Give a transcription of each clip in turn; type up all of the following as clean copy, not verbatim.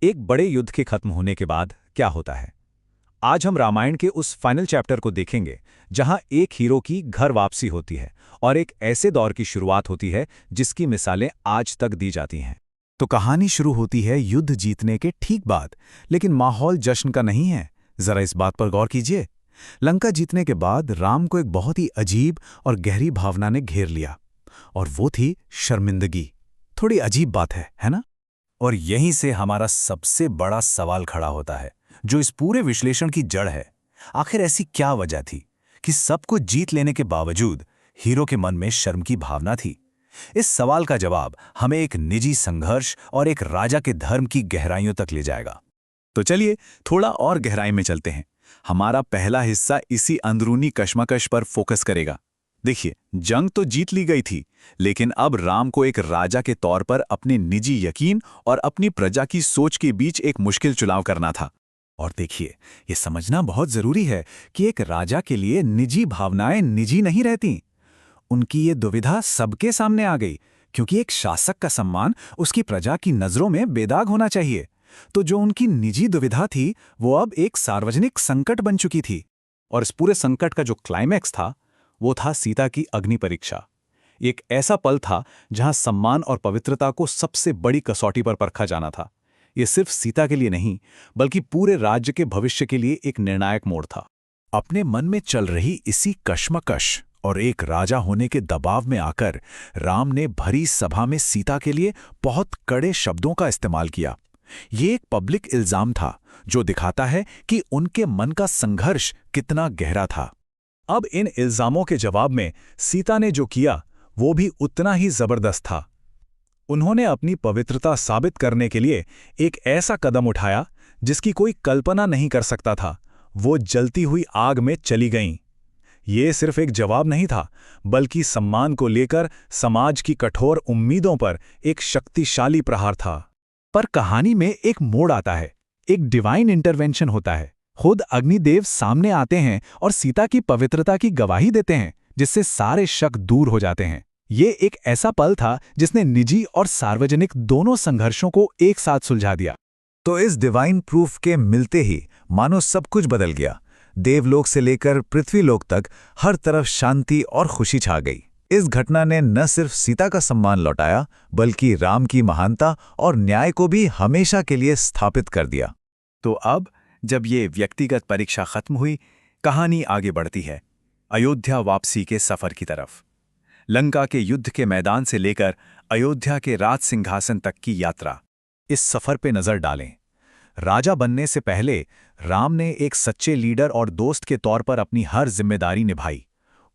एक बड़े युद्ध के खत्म होने के बाद क्या होता है। आज हम रामायण के उस फाइनल चैप्टर को देखेंगे जहां एक हीरो की घर वापसी होती है और एक ऐसे दौर की शुरुआत होती है जिसकी मिसालें आज तक दी जाती हैं। तो कहानी शुरू होती है युद्ध जीतने के ठीक बाद, लेकिन माहौल जश्न का नहीं है। जरा इस बात पर गौर कीजिए। लंका जीतने के बाद राम को एक बहुत ही अजीब और गहरी भावना ने घेर लिया, और वो थी शर्मिंदगी। थोड़ी अजीब बात है ना? और यहीं से हमारा सबसे बड़ा सवाल खड़ा होता है, जो इस पूरे विश्लेषण की जड़ है। आखिर ऐसी क्या वजह थी कि सब कुछ जीत लेने के बावजूद हीरो के मन में शर्म की भावना थी? इस सवाल का जवाब हमें एक निजी संघर्ष और एक राजा के धर्म की गहराइयों तक ले जाएगा। तो चलिए थोड़ा और गहराई में चलते हैं। हमारा पहला हिस्सा इसी अंदरूनी कश्मकश पर फोकस करेगा। देखिए, जंग तो जीत ली गई थी, लेकिन अब राम को एक राजा के तौर पर अपने निजी यकीन और अपनी प्रजा की सोच के बीच एक मुश्किल चुनाव करना था। और देखिए, ये समझना बहुत जरूरी है कि एक राजा के लिए निजी भावनाएं निजी नहीं रहती। उनकी ये दुविधा सबके सामने आ गई, क्योंकि एक शासक का सम्मान उसकी प्रजा की नजरों में बेदाग होना चाहिए। तो जो उनकी निजी दुविधा थी, वो अब एक सार्वजनिक संकट बन चुकी थी। और इस पूरे संकट का जो क्लाइमैक्स था, वो था सीता की अग्नि परीक्षा। एक ऐसा पल था जहां सम्मान और पवित्रता को सबसे बड़ी कसौटी पर परखा जाना था। ये सिर्फ सीता के लिए नहीं, बल्कि पूरे राज्य के भविष्य के लिए एक निर्णायक मोड़ था। अपने मन में चल रही इसी कश्मकश और एक राजा होने के दबाव में आकर राम ने भरी सभा में सीता के लिए बहुत कड़े शब्दों का इस्तेमाल किया। ये एक पब्लिक इल्जाम था जो दिखाता है कि उनके मन का संघर्ष कितना गहरा था। अब इन इल्जामों के जवाब में सीता ने जो किया, वो भी उतना ही जबरदस्त था। उन्होंने अपनी पवित्रता साबित करने के लिए एक ऐसा कदम उठाया जिसकी कोई कल्पना नहीं कर सकता था। वो जलती हुई आग में चली गईं। ये सिर्फ एक जवाब नहीं था, बल्कि सम्मान को लेकर समाज की कठोर उम्मीदों पर एक शक्तिशाली प्रहार था। पर कहानी में एक मोड़ आता है, एक डिवाइन इंटरवेंशन होता है। खुद अग्निदेव सामने आते हैं और सीता की पवित्रता की गवाही देते हैं, जिससे सारे शक दूर हो जाते हैं। ये एक ऐसा पल था जिसने निजी और सार्वजनिक दोनों संघर्षों को एक साथ सुलझा दिया। तो इस डिवाइन प्रूफ के मिलते ही मानो सब कुछ बदल गया। देवलोक से लेकर पृथ्वीलोक तक हर तरफ शांति और खुशी छा गई। इस घटना ने न सिर्फ सीता का सम्मान लौटाया, बल्कि राम की महानता और न्याय को भी हमेशा के लिए स्थापित कर दिया। तो अब जब ये व्यक्तिगत परीक्षा खत्म हुई, कहानी आगे बढ़ती है अयोध्या वापसी के सफर की तरफ। लंका के युद्ध के मैदान से लेकर अयोध्या के राज सिंहासन तक की यात्रा। इस सफर पे नजर डालें। राजा बनने से पहले राम ने एक सच्चे लीडर और दोस्त के तौर पर अपनी हर जिम्मेदारी निभाई।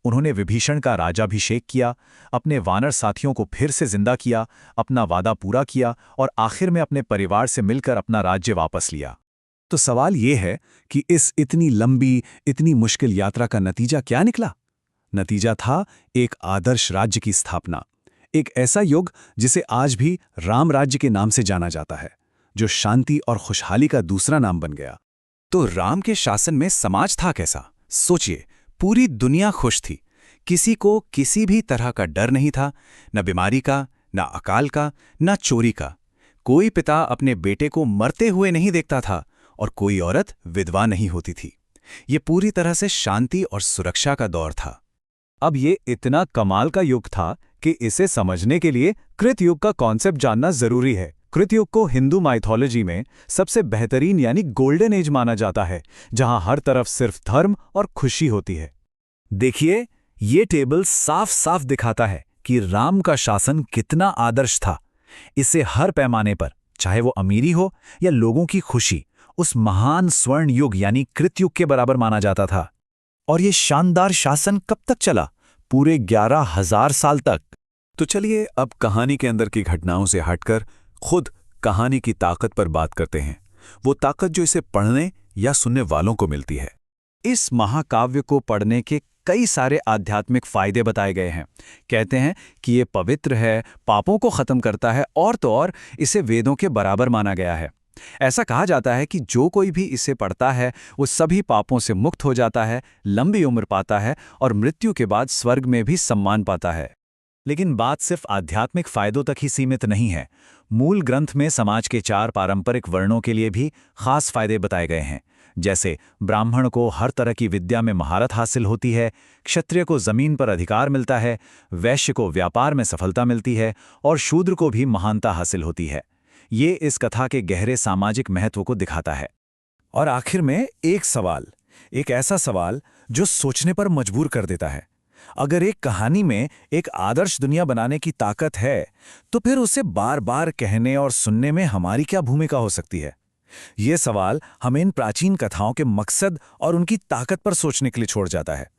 उन्होंने विभीषण का राजाभिषेक किया, अपने वानर साथियों को फिर से जिंदा किया, अपना वादा पूरा किया और आखिर में अपने परिवार से मिलकर अपना राज्य वापस लिया। तो सवाल ये है कि इस इतनी लंबी, इतनी मुश्किल यात्रा का नतीजा क्या निकला? नतीजा था एक आदर्श राज्य की स्थापना। एक ऐसा युग जिसे आज भी राम राज्य के नाम से जाना जाता है, जो शांति और खुशहाली का दूसरा नाम बन गया। तो राम के शासन में समाज था कैसा? सोचिए, पूरी दुनिया खुश थी। किसी को किसी भी तरह का डर नहीं था, न बीमारी का, न अकाल का, न चोरी का। कोई पिता अपने बेटे को मरते हुए नहीं देखता था और कोई औरत विधवा नहीं होती थी। ये पूरी तरह से शांति और सुरक्षा का दौर था। अब ये इतना कमाल का युग था कि इसे समझने के लिए कृतयुग का कॉन्सेप्ट जानना जरूरी है। कृतयुग को हिंदू माइथोलॉजी में सबसे बेहतरीन यानी गोल्डन एज माना जाता है, जहां हर तरफ सिर्फ धर्म और खुशी होती है। देखिए, ये टेबल साफ साफ दिखाता है कि राम का शासन कितना आदर्श था। इसे हर पैमाने पर, चाहे वो अमीरी हो या लोगों की खुशी, उस महान स्वर्ण युग यानी कृतयुग के बराबर माना जाता था। और ये शानदार शासन कब तक चला? पूरे 11,000 साल तक। तो चलिए अब कहानी के अंदर की घटनाओं से हटकर खुद कहानी की ताकत पर बात करते हैं। वो ताकत जो इसे पढ़ने या सुनने वालों को मिलती है। इस महाकाव्य को पढ़ने के कई सारे आध्यात्मिक फायदे बताए गए हैं। कहते हैं कि ये पवित्र है, पापों को खत्म करता है, और तो और इसे वेदों के बराबर माना गया है। ऐसा कहा जाता है कि जो कोई भी इसे पढ़ता है वो सभी पापों से मुक्त हो जाता है, लंबी उम्र पाता है और मृत्यु के बाद स्वर्ग में भी सम्मान पाता है। लेकिन बात सिर्फ आध्यात्मिक फायदों तक ही सीमित नहीं है। मूल ग्रंथ में समाज के 4 पारंपरिक वर्णों के लिए भी खास फायदे बताए गए हैं। जैसे ब्राह्मण को हर तरह की विद्या में महारत हासिल होती है, क्षत्रिय को जमीन पर अधिकार मिलता है, वैश्य को व्यापार में सफलता मिलती है और शूद्र को भी महानता हासिल होती है। ये इस कथा के गहरे सामाजिक महत्व को दिखाता है। और आखिर में एक सवाल, एक ऐसा सवाल जो सोचने पर मजबूर कर देता है। अगर एक कहानी में एक आदर्श दुनिया बनाने की ताकत है, तो फिर उसे बार बार कहने और सुनने में हमारी क्या भूमिका हो सकती है? ये सवाल हमें इन प्राचीन कथाओं के मकसद और उनकी ताकत पर सोचने के लिए छोड़ जाता है।